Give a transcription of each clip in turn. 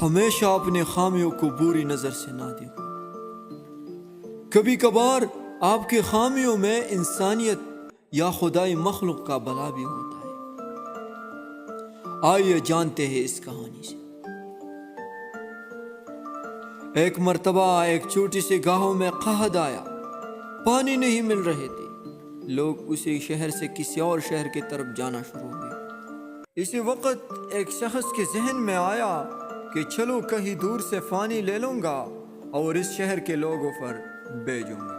ہمیشہ اپنے خامیوں کو بری نظر سے نہ دیکھو۔ کبھی کبھار آپ کی خامیوں میں انسانیت یا خدائی مخلوق کا بھلا بھی ہوتا ہے۔ آئیے جانتے ہیں اس کہانی سے۔ ایک مرتبہ ایک چھوٹی سی گاؤں میں قحط آیا، پانی نہیں مل رہے تھے۔ لوگ اسی شہر سے کسی اور شہر کی طرف جانا شروع ہوئے۔ اسی وقت ایک شخص کے ذہن میں آیا کہ چلو کہیں دور سے پانی لے لوں گا اور اس شہر کے لوگوں پر بھیجوں گا،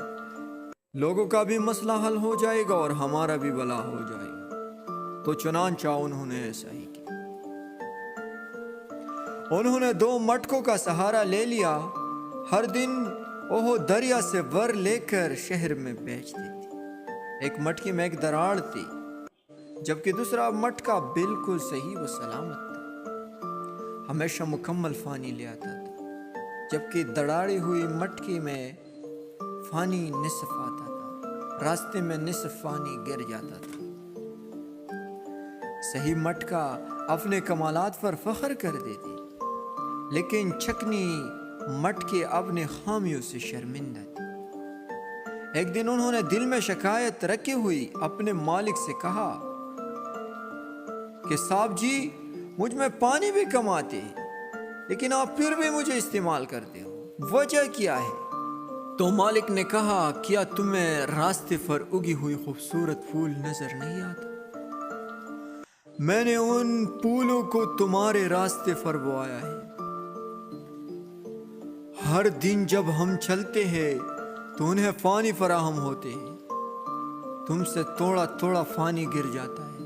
لوگوں کا بھی مسئلہ حل ہو جائے گا اور ہمارا بھی بھلا ہو جائے گا۔ تو چنانچہ انہوں نے ایسا ہی کیا۔ انہوں نے 2 مٹکوں کا سہارا لے لیا۔ ہر دن وہ دریا سے ور لے کر شہر میں بیچتے تھے۔ ایک مٹکی میں ایک دراڑ تھی، جبکہ دوسرا مٹکا بالکل صحیح و سلامت تھا، ہمیشہ مکمل پانی لے آتا تھا، جبکہ دراڑی ہوئی مٹکی میں پانی نصف آتا تھا، راستے میں نصف پانی گر جاتا تھا۔ صحیح مٹکا اپنے کمالات پر فخر کر دیتی، لیکن چکنی مٹکے اپنے خامیوں سے شرمندہ تھی۔ ایک دن انہوں نے دل میں شکایت رکھی ہوئی اپنے مالک سے کہا کہ صاحب جی، مجھ میں پانی بھی کم آتے ہیں، لیکن آپ پھر بھی مجھے استعمال کرتے ہو، وجہ کیا ہے؟ تو مالک نے کہا، کیا تمہیں راستے پر اگی ہوئی خوبصورت پھول نظر نہیں آتا؟ میں نے ان پھولوں کو تمہارے راستے پر بویا ہے۔ ہر دن جب ہم چلتے ہیں تو انہیں پانی فراہم ہوتے ہیں، تم سے تھوڑا تھوڑا پانی گر جاتا ہے،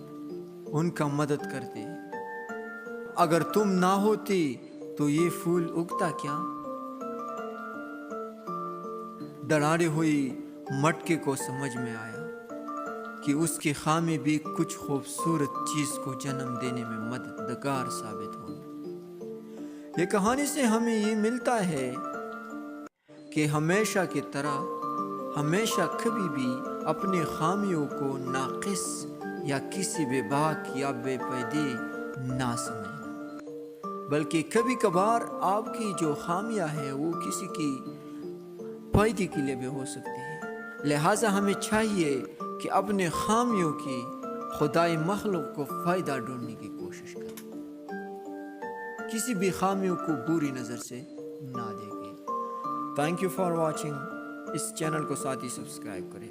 ان کا مدد کرتے ہیں۔ اگر تم نہ ہوتی تو یہ پھول اگتا کیا؟ دراڑی ہوئی مٹکے کو سمجھ میں آیا کہ اس کی خامی بھی کچھ خوبصورت چیز کو جنم دینے میں مددگار ثابت ہوگی۔ یہ کہانی سے ہمیں یہ ملتا ہے کہ ہمیشہ کی طرح ہمیشہ کبھی بھی اپنی خامیوں کو ناقص یا کسی بے باک یا بے پردی نہ سمجھنا، بلکہ کبھی کبھار آپ کی جو خامیاں ہیں وہ کسی کی فائدے کے لیے بھی ہو سکتی ہے۔ لہٰذا ہمیں چاہیے کہ اپنے خامیوں کی خدائی مخلوق کو فائدہ ڈھونڈنے کی کوشش کریں، کسی بھی خامیوں کو بری نظر سے نہ دیکھیں۔ Thank you for watching. اس چینل کو ساتھ ہی سبسکرائب کریں۔